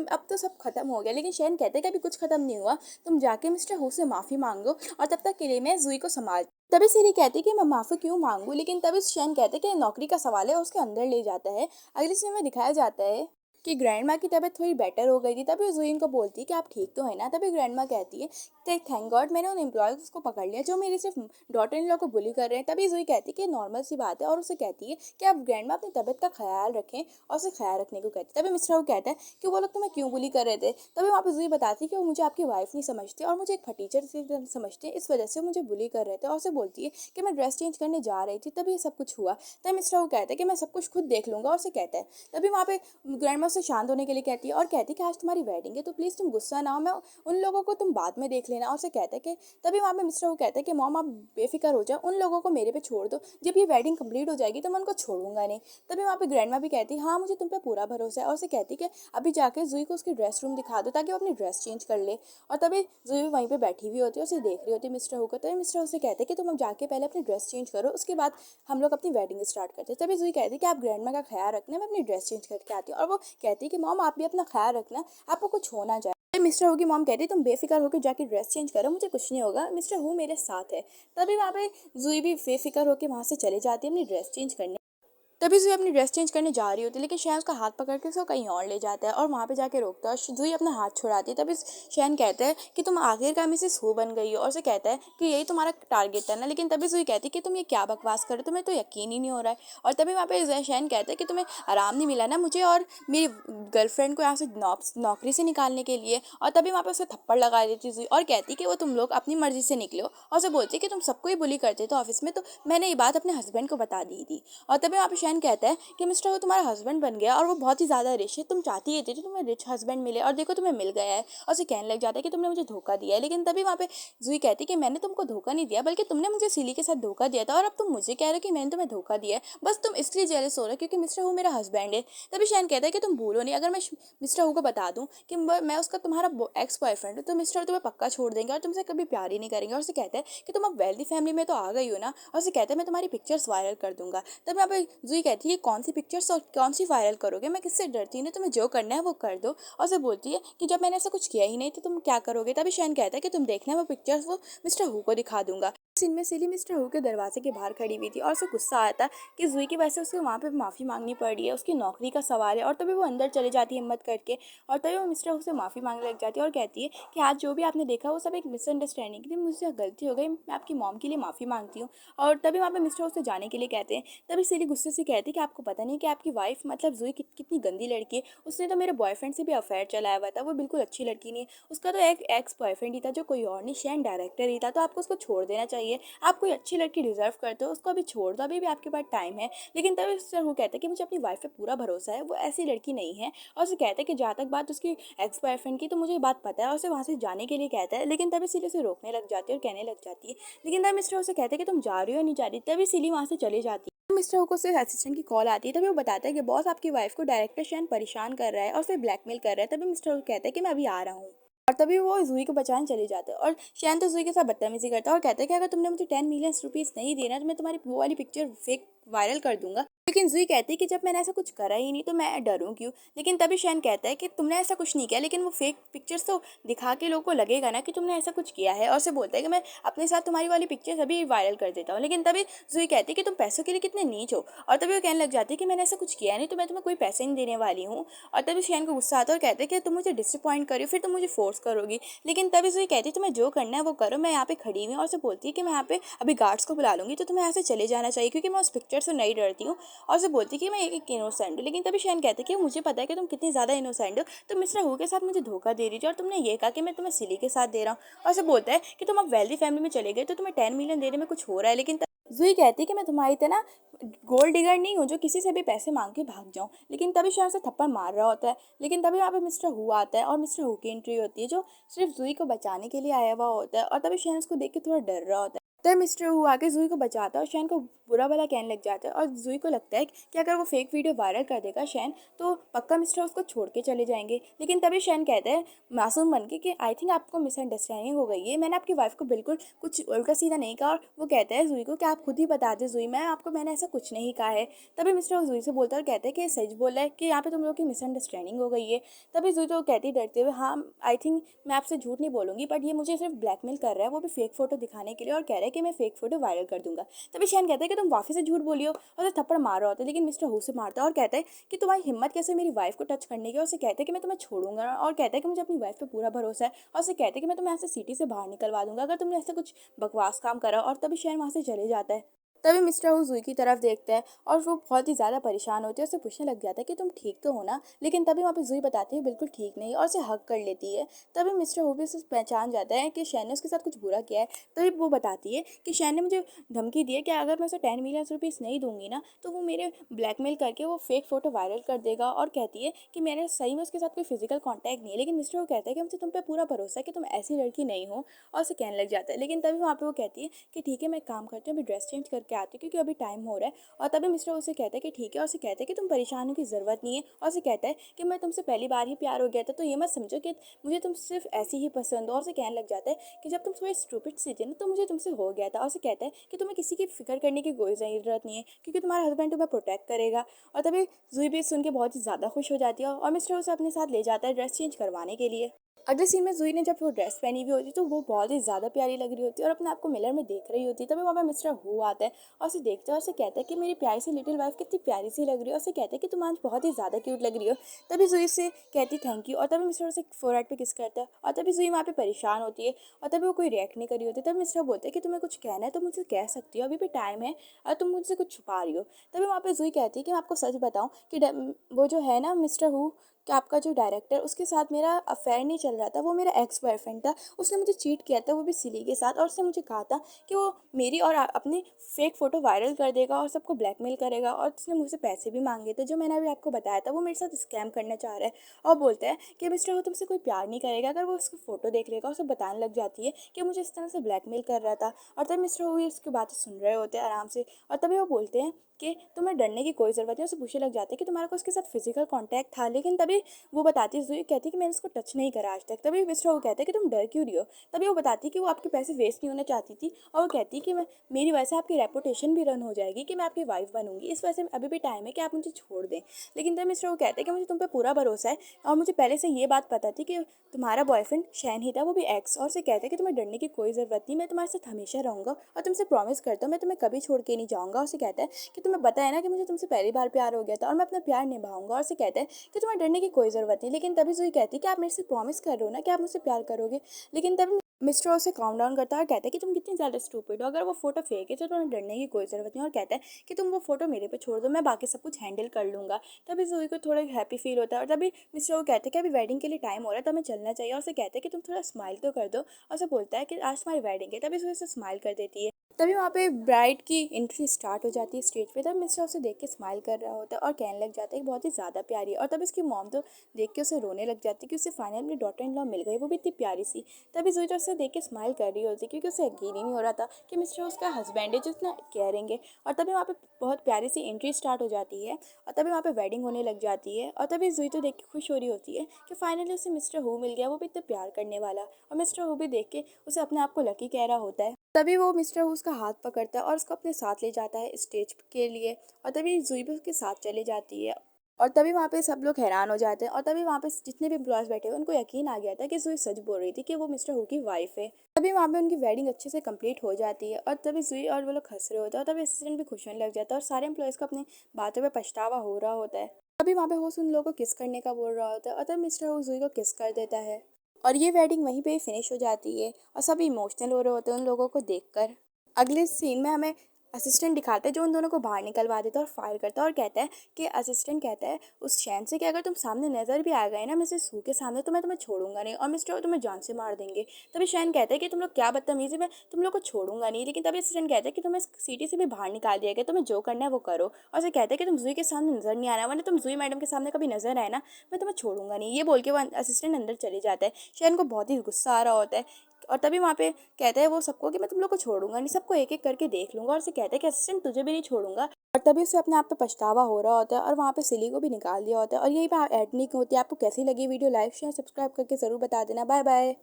अब तो सब खत्म हो गया। लेकिन शैन कहते हैं कि अभी कुछ खत्म नहीं हुआ, तुम जाके मिस्टर हु से माफी मांगो और तब तक के लिए मैं जूही को संभाल। तभी सिली कहती है कि मैं माफी क्यों मांगू, लेकिन तभी शैन कहते हैं कि नौकरी का सवाल है, उसके अंदर ले जाता है। अगले सीन में दिखाया जाता है कि ग्रैंड माँ की तबीयत थोड़ी बेटर हो गई थी। तभी जूही को बोलती है कि आप ठीक तो है ना। तभी ग्रैंड माँ कहती है थैंक गॉड मैंने उन एम्प्लॉयज़ को पकड़ लिया जो मेरी सिर्फ डॉटर इन लॉ को बुली कर रहे हैं। तभी जूही कहती है कि नॉर्मल सी बात है, और उसे कहती है कि आप ग्रैंड माँ अपनी तबीयत का ख्याल रखें, और उसे ख्याल रखने को कहती है। तभी मिस्टर हु कहता है कि वो लोग तुम्हें क्यों बुली कर रहे थे। तभी वहाँ पर जूही बताती है कि वो मुझे आपकी वाइफ नहीं समझते और मुझे एक फटीचर से समझते हैं, इस वजह से मुझे बुली कर रहे थे। और उसे बोलती है कि मैं ड्रेस चेंज करने जा रही थी तभी ये सब कुछ हुआ। तभी मिस्टर हु कहता है कि मैं सब कुछ खुद देख लूंगा, और उसे कहता है। तभी वहाँ पे ग्रैंड माँ से शांत होने के लिए कहती है, और कहती है कि आज तुम्हारी वेडिंग है तो प्लीज़ तुम गुस्सा ना हो, मैं उन लोगों को तुम बाद में देख लेना। और उसे कहता है कि तभी वहाँ पे मिस्टर हु कहता है कि मॉम आप बेफिक्र हो जाओ, उन लोगों को मेरे पे छोड़ दो, जब ये वेडिंग कंप्लीट हो जाएगी तो मैं उनको छोड़ूंगा नहीं। तभी वहाँ पे ग्रैंड माँ भी कहती है हाँ मुझे तुम पे पूरा भरोसा है, और उसे कहती है कि अभी जाके जूही को उसकी ड्रेस रूम दिखा दो ताकि वो अपनी ड्रेस चेंज कर ले। और तभी जूही वहीं पे बैठी हुई होती है, उसे देख रही होती है मिस्टर हु को। तभी मिस्टर हु से कहते हैं कि तुम अब जाके पहले अपनी ड्रेस चेंज करो, उसके बाद हम लोग अपनी वेडिंग स्टार्ट करते हैं। तभी जूही कहती है कि आप ग्रैंड माँ का ख्याल रखना, मैं अपनी ड्रेस चेंज करके आती हूँ। और वो कहती है कि मॉम आप भी अपना ख्याल रखना, आपको कुछ हो ना जाए। मिस्टर हु की मॉम कहती है तुम बेफिक्र होकर जाके ड्रेस चेंज करो, मुझे कुछ नहीं होगा, मिस्टर हु मेरे साथ है। तभी वहाँ पे जूही भी बेफिक्र होकर वहाँ से चले जाती है अपनी ड्रेस चेंज करने। तभी जूही अपनी ड्रेस चेंज करने जा रही होती है, लेकिन शैन उसका हाथ पकड़ के उसको कहीं और ले जाता है और वहाँ पे जाके रोकता है, और जूही अपना हाथ छुड़ाती है। तभी शैन कहता है कि तुम आखिरकार मिसेस हु बन गई हो, और उसे कहता है कि यही तुम्हारा टारगेट है ना। लेकिन तभी जूही कहती है कि तुम ये क्या बकवास कर रहे हो, तुम्हें तो यकीन ही नहीं हो रहा है। और तभी वहाँ पे शैन कहता है कि तुम्हें आराम नहीं मिला ना मुझे और मेरी गर्लफ्रेंड को यहाँ से नौकरी से निकालने के लिए। और तभी वहाँ पे उसे थप्पड़ लगा देती जूही और कहती कि वो तुम लोग अपनी मर्जी से निकले हो, और उसे बोलती कि तुम सबको ही बुली करते थे ऑफिस में, तो मैंने ये बात अपने हस्बैंड को बता दी थी। और तभी वहाँ पे शैन कहता है कि मिस्टर वो तुम्हारा हस्बैंड बन गया और वो बहुत ही ज़्यादा रिच है, तुम चाहती ये थी कि तुम्हें रिच हस्बैंड मिले और देखो तुम्हें मिल गया है। और उसे कहने लग जाता है कि तुमने मुझे धोखा दिया है। लेकिन तभी वहाँ पे जूही कहती है कि मैंने तुमको धोखा नहीं दिया, बल्कि तुमने मुझे सिली के साथ धोखा दिया था, और अब तुम मुझे कह रहे हो कि मैंने तुम्हें धोखा दिया है, बस तुम इसलिए जेलस हो रहे हो क्योंकि मिस्टर हु मेरा हस्बैंड है। तभी शैन कहता है कि तुम भूलो नहीं, अगर मैं मिस्टर हु को बता दूं कि मैं उसका तुम्हारा एक्स बॉयफ्रेंड हूँ तो मिस्टर तुम्हें पक्का छोड़ देंगे और तुमसे कभी प्यार ही नहीं करेंगे। और उसे कहता है कि तुम अब वेल्दी फैमिली में तो आ गई हो ना। और उसे कहता है मैं तुम्हारी पिक्चर्स वायरल कर दूंगा। तब यहाँ पे जूही कहती है कौन सी पिक्चर्स और कौन सी वायरल करोगे, मैं किससे डरती नहीं, तुम्हें जो करना है वो कर दो। और उसे बोलती है कि जब मैंने ऐसा कुछ किया ही नहीं तो तुम क्या करोगे। तभी शैन कहता है कि तुम देखना वो पिक्चर्स वो मिस्टर हु को दिखा दूंगा। सीन में सिली मिस्टर हु के दरवाजे के बाहर खड़ी हुई थी और उसे गुस्सा आया था कि जूही की वजह से उसको वहाँ पे माफ़ी मांगनी पड़ रही है, उसकी नौकरी का सवाल है। और तभी वो अंदर चली जाती है हिम्मत करके, और तभी वो मिस्टर हु से माफ़ी मांगने लग जाती है और कहती है कि आज जो भी आपने देखा वो सब एक मिसअंडरस्टैंडिंग थी, मुझसे गलती हो गई, मैं आपकी मॉम के लिए माफ़ी मांगती हूँ। और तभी वहाँ पे मिस्टर हु से जाने के लिए कहते हैं। तभी सिली गुस्से से कहती है कि आपको पता नहीं कि आपकी वाइफ मतलब जूही कितनी गंदी लड़की है, उसने तो मेरे बॉयफ्रेंड से भी अफेयर चलाया हुआ था, वो बिल्कुल अच्छी लड़की नहीं है, उसका तो एक एक्स बॉयफ्रेंड ही था जो कोई और नहीं, शैन डायरेक्टर ही था, तो आपको उसको छोड़ देना चाहिए, आप कोई अच्छी लड़की डिजर्व करते हो, उसको अभी छोड़ दो, अभी भी आपके पास टाइम है। लेकिन तभी सर वो कहता है कि मुझे अपनी वाइफ पे पूरा भरोसा है, वो ऐसी लड़की नहीं है। और उसे कहता है कि जहाँ तक बात उसकी एक्स बॉयफ्रेंड की तो मुझे बात पता है, और उसे वहाँ से जाने के लिए कहता है। लेकिन तभी सिली उसे रोकने लग जाती है और कहने लग जाती है, लेकिन तभी मिस्टर उसे कहता है कि तुम जा रही हो नहीं जा रही। तभी सिली वहाँ से चली जाती है। मिस्टर हु को सिर्फ असिस्टेंट की कॉल आती है, तभी वो बताता है कि बॉस आपकी वाइफ को डायरेक्टर शैन परेशान कर रहा है और उसे ब्लैकमेल कर रहा है। तभी मिस्टर हु कहता है कि मैं अभी आ रहा हूँ, और तभी वो जूही को बचाने चले जाते हैं। और शैन तो जूही के साथ बदतमीजी करता है और कहता है कि अगर तुमने मुझे 10 मिलियन रुपीज़ नहीं दिए ना तो मैं तुम्हारी वो वाली पिक्चर फेक वायरल कर दूंगा। लेकिन जूही कहती है कि जब मैंने ऐसा कुछ करा ही नहीं तो मैं डरूं क्यों। लेकिन तभी शैन कहता है कि तुमने ऐसा कुछ नहीं किया, लेकिन वो फेक पिक्चर्स तो दिखा के लोगों को लगेगा ना कि तुमने ऐसा कुछ किया है। और उसे बोलता है कि मैं अपने साथ तुम्हारी वाली पिक्चर्स अभी वायरल कर देता हूँ। लेकिन तभी जूही कहती है कि तुम पैसों के लिए कितने नीच हो। और तभी वो कहने लग जाती है कि मैंने ऐसा कुछ किया नहीं, तो मैं तुम्हें कोई पैसे नहीं देने वाली हूँ। और तभी शैन को गुस्सा आता है और कहते हैं कि तुम मुझे डिसअपॉइंट करो फिर तुम मुझे फोर्स करोगी। लेकिन तभी जूही कहती है तुम्हें जो करना है वो करो, मैं यहाँ पे खड़ी हुई हूँ। और उसे बोलती है कि मैं यहाँ पे अभी गार्ड्स को बुला लूंगी, तो तुम्हें यहाँ से चले जाना चाहिए क्योंकि मैं उस पिक्चर से नहीं डरती हूँ। और उसे बोलती कि मैं एक इनोसेंट हूँ। लेकिन तभी शैन कहते कि मुझे पता है कि तुम कितनी ज़्यादा इनोसेंट हो, तुम मिस्टर हु के साथ मुझे धोखा दे रही थी और तुमने ये कहा कि मैं तुम्हें सिली के साथ दे रहा हूँ। और उसे बोलता है कि तुम अब वेल्दी फैमिली में चले गए तो तुम्हें 10 मिलियन देने में कुछ हो रहा है। लेकिन जूही कहती है कि मैं तुम्हारी तरह गोल्ड डिगर नहीं हूँ जो किसी से भी पैसे मांग के भाग जाऊँ। लेकिन तभी शैन से थप्पड़ मार रहा होता है। लेकिन तभी यहाँ पे मिस्टर हु आता है और मिस्टर हु की एंट्री होती है जो सिर्फ जूही को बचाने के लिए आया हुआ होता है। और तभी शैन उसको देख के थोड़ा डर रहा होता है। तब मिस्टर हु आके जूही को बचाता है और शैन को बुरा भला कहने लग जाता है और जुई को लगता है कि अगर वो फेक वीडियो वायरल कर देगा शैन तो पक्का मिस्टर उसको छोड़ के चले जाएंगे। लेकिन तभी शैन कहता है मासूम बन के कि आई थिंक आपको मिसअंडरस्टैंडिंग हो गई है, मैंने आपकी वाइफ को बिल्कुल कुछ उल्टा सीधा नहीं कहा। और वो कहता है जुई को कि आप खुद ही बता दें जुई, मैंने ऐसा कुछ नहीं कहा है। तभी मिस्टर जुई से बोलता है और कहता है कि ये सच बोला है कि यहाँ पे तुम लोग की मिसअंडरस्टैंडिंग हो गई है। तभी जुई तो कहती डरते हुए हाँ आई थिंक मैं आपसे झूठ नहीं बोलूंगी, बट ये मुझे सिर्फ ब्लैकमेल कर रहा है, वो भी फेक फोटो दिखाने के लिए, और कह रहा है कि मैं फेक फोटो वायरल कर दूंगा। तभी शैन कहता है कि तुम वापस से झूठ बोलियो और तो थप्पड़ मार रहा होता है, लेकिन मिस्टर हु से मारता है और कहता है कि तुम्हारी हिम्मत कैसे मेरी वाइफ को टच करने की, और उसे कहते हैं कि मैं तुम्हें छोड़ूंगा ना, और कहता है कि मुझे अपनी वाइफ पे पूरा भरोसा है, और उसे कहते हैं कि मैं तुम्हें यहाँ से सिटी से बाहर निकलवा दूंगा अगर तुमने ऐसा कुछ बकवास काम करा। और तभी शैन वहाँ से चले जाता है। तभी मिस्टर हु जुई की तरफ देखता है और वो बहुत ही ज़्यादा परेशान होती है, उससे पूछने लग जाता है कि तुम ठीक तो हो ना। लेकिन तभी वहाँ पे जुई बताती है बिल्कुल ठीक नहीं, और उसे हक कर लेती है। तभी मिस्टर हु भी उसे पहचान जाता है कि शैन ने उसके साथ कुछ बुरा किया है। तभी वो बताती है कि शैन ने मुझे धमकी दी है कि अगर मैं उसे 10 मिलियन रुपीज़ नहीं दूंगी ना तो वो मेरे ब्लैकमेल करके वो फेक फ़ोटो वायरल कर देगा, और कहती है कि मैंने सही में उसके साथ कोई फिजिकल कॉन्टैक्ट नहीं है। लेकिन मिस्टर हु कहता है कि मुझे तुम पे पूरा भरोसा है कि तुम ऐसी लड़की नहीं हो, और उसे कहने लग जाता है। लेकिन तभी वहाँ पे वो कहती है कि ठीक है मैं एक काम करती हूँ, अभी ड्रेस चेंज करके आती हूँ क्योंकि अभी टाइम हो रहा है। और तभी मिस्टर उसे कहता है कि ठीक है, और उसे कहता है कि तुम परेशान होने की ज़रूरत नहीं है, और उसे कहता है कि मैं तुमसे पहली बार ही प्यार हो गया था, तो ये मत समझो कि मुझे तुम सिर्फ ऐसी ही पसंद हो। और उसे कहने लग जाता है कि जब तुम थोड़ी स्टूपिड सी थी ना तो मुझे तुमसे हो गया था। और उसे कहता है कि तुम्हें किसी की फिक्र करने की कोई ज़रूरत नहीं है क्योंकि तुम्हारा हस्बैंड तुम्हें प्रोटेक्ट करेगा। और तभी जुई भी सुन के बहुत ही ज़्यादा खुश हो जाती है और मिस्टर उसे अपने साथ ले जाता है ड्रेस चेंज करवाने के लिए। अगले सीन में जुई ने जब वो ड्रेस पहनी हुई होती तो वो बहुत ही ज़्यादा प्यारी लग रही होती है और अपने आप को मिरर में देख रही होती है। तभी वहाँ पे मिस्टर हु आता है और उसे देखता है और उसे कहता है कि मेरी प्यारी सी लिटिल वाइफ कितनी प्यारी सी लग रही है, और उसे कहता है कि तुम आज बहुत ही ज़्यादा क्यूट लग रही हो। तभी जुई से कहती थैंक यू, और तभी मिस्टर उसे फोरहेड पे किस करता है, और तभी जुई वहाँ पे परेशान होती है और तभी वो कोई रिएक्ट नहीं कर रही होती। तभी मिस्टर बोलते हैं कि तुम्हें कुछ कहना है तो मुझसे कह सकती हो, अभी भी टाइम है और तुम मुझसे कुछ छुपा रही हो। तभी वहाँ पे जुई कहती है कि मैं आपको सच बताऊँ कि वो जो है ना मिस्टर हु कि आपका जो डायरेक्टर उसके साथ मेरा अफेयर नहीं चल रहा था, वो मेरा एक्स बॉयफ्रेंड था। उसने मुझे चीट किया था, वो भी सिली के साथ, और उसने मुझे कहा था कि वो मेरी और अपनी फेक फ़ोटो वायरल कर देगा और सबको ब्लैकमेल करेगा, और उसने मुझसे पैसे भी मांगे थे जो मैंने अभी आपको बताया था। वो मेरे साथ स्कैम करना चाह रहा है और बोलता है कि मिस्टर वो तुमसे कोई प्यार नहीं करेगा। अगर वो उसकी फ़ोटो देख लेगा उसे बताने लग जाती है कि मुझे इस तरह से ब्लैकमेल कर रहा था। और तब मिस्टर वो इसकी बातें सुन रहे होते हैं आराम से, और तभी वो बोलते हैं कि तुम्हें डरने की कोई ज़रूरत नहीं। उसे पूछने लग जाते हैं कि तुम्हारा को उसके साथ फिजिकल कांटेक्ट था, लेकिन तभी वो बताती है जुई कहती है कि मैंने इसको टच नहीं करा आज तक। तभी मिस्टर वो कहते हैं कि तुम डर क्यों रही हो। तभी वो बताती है कि वो आपके पैसे वेस्ट नहीं होना चाहती थी, और वो कहती है कि मैं मेरी वजह से आपकी रेपुटेशन भी रन हो जाएगी कि मैं आपकी वाइफ बनूंगी, इस वजह से अभी भी टाइम है कि आप मुझे छोड़ दें। लेकिन तभी मिस्टर वो कहते हैं कि मुझे तुम पे पूरा भरोसा है और मुझे पहले से ये बात पता थी कि तुम्हारा बॉयफ्रेंड शैन ही था, वो भी एक्स। और उसे कहते हैं कि तुम्हें डरने की कोई ज़रूरत नहीं, मैं तुम्हारे साथ हमेशा रहूंगा और तुमसे प्रॉमिस करता हूँ मैं तुम्हें कभी छोड़ के नहीं जाऊँगा। उसे कहता है कि तुम्हें पता है ना कि मुझे तुमसे पहली बार प्यार हो गया था और मैं अपना प्यार निभाऊंगा। और उसे कहता है कि तुम्हें डरने की कोई ज़रूरत नहीं। लेकिन तभी जुई कहती है कि आप मेरे से प्रॉमिस कर रहे हो ना कि आप मुझसे प्यार करोगे। लेकिन तभी मिस्टर उसे काउंट डाउन करता है और कहता है कि तुम कितनी ज़्यादा स्टूपिड हो, अगर वो फोटो फेक है तो तुम्हें डरने की कोई ज़रूरत नहीं। और कहता है कि तुम वो फोटो मेरे पे छोड़ दो, मैं बाकी सब कुछ हैंडल कर लूँगा। तभी जुई को थोड़ा हैप्पी फील होता है और तभी मिस्टर वो कहते हैं कि अभी वेडिंग के लिए टाइम हो रहा है तो हमें चलना चाहिए। और उसे कहते हैं कि तुम थोड़ा स्माइल तो कर दो, और उसे बोलता है कि आज तुम्हारी वेडिंग है। तभी जुई उसे स्माइल कर देती है। तभी वहाँ पे ब्राइड की एंट्री स्टार्ट हो जाती है स्टेज पे। तब मिस्टर उसे देख के स्माइल कर रहा होता है और कहने लग जाता है कि बहुत ही ज़्यादा प्यारी है। और तब इसकी मॉम तो देख के उसे रोने लग जाती है कि उसे फाइनली अपनी डॉटर इन लॉ मिल गई, वो भी इतनी प्यारी सी। तभी जुई तो उसे देख के स्माइल कर रही होती है क्योंकि उसे यकीन ही नहीं हो रहा था कि मिस्टर उसका हस्बैंड है जो इतना केयरिंग है। और तभी वहाँ पे बहुत प्यारी सी एंट्री स्टार्ट हो जाती है और तभी वहाँ पे वेडिंग होने लग जाती है। और तभी जुई तो देख के खुश हो रही होती है कि फाइनली उसे मिस्टर हु मिल गया, वो भी इतना प्यार करने वाला। और मिस्टर हु भी देख के उसे अपने आप को लकी कह रहा होता है। तभी वो मिस्टर हु उसका हाथ पकड़ता है और उसको अपने साथ ले जाता है स्टेज के लिए, और तभी जुई भी उसके साथ चली जाती है। और तभी वहाँ पे सब लोग हैरान हो जाते हैं और तभी वहाँ पे जितने भी एम्प्लॉयज़ बैठे हुए उनको यकीन आ गया था कि जुई सच बोल रही थी कि वो मिस्टर हु की वाइफ है। तभी वहाँ पे उनकी वेडिंग अच्छे से कंप्लीट हो जाती है और तभी जुई और वो लोग हंस रहे होते हैं और तभी असिस्टेंट भी खुश होने लग जाता है और सारे एम्प्लॉयज़ को अपनी बातों पे पछतावा हो रहा होता है। तभी वहाँ पे होस्ट उन लोगों को किस करने का बोल रहा होता है और तब मिस्टर हु जुई को किस कर देता है और ये वेडिंग वहीं पे फिनिश हो जाती है और सभी इमोशनल हो रहे होते हैं उन लोगों को देखकर। अगले सीन में हमें असिस्टेंट दिखाते हैं जो उन दोनों को बाहर निकलवा देता है और फायर करता है और कहता है कि असिस्टेंट कहता है उस शैन से कि अगर तुम सामने नज़र भी आ गए ना मिसेस हु के सामने तो मैं तुम्हें छोड़ूंगा नहीं और मिस्टर तुम्हें जान से मार देंगे। तभी शैन कहता है कि तुम लोग क्या बदतमीजी, मैं तुम लोग को छोड़ूंगा नहीं। लेकिन तभी असिस्टेंट कहता है कि तुम्हें सिटी से भी बाहर निकाल दिया गया, तुम्हें जो करना है वो करो। और उसे कहता है कि तुम जुई के सामने नजर नहीं आना, वरना तुम जुई मैडम के सामने कभी नजर आए ना मैं तुम्हें छोड़ूंगा नहीं। ये बोल के वो असिस्टेंट अंदर चले जाता है। शैन को बहुत ही गुस्सा आ रहा होता है और तभी वहाँ पे कहता है वो सबको कि मैं तुम लोग को छोड़ूंगा नहीं, सबको एक एक करके देख लूंगा। और उसे कहता है कि असिस्टेंट तुझे भी नहीं छोड़ूंगा, और तभी उसे अपने आप पे पछतावा हो रहा होता है और वहाँ पे सिली को भी निकाल दिया होता है। और यही पे एंडिंग होती है। आपको कैसी लगी वीडियो? लाइक शेयर सब्सक्राइब करके ज़रूर बता देना। Bye bye.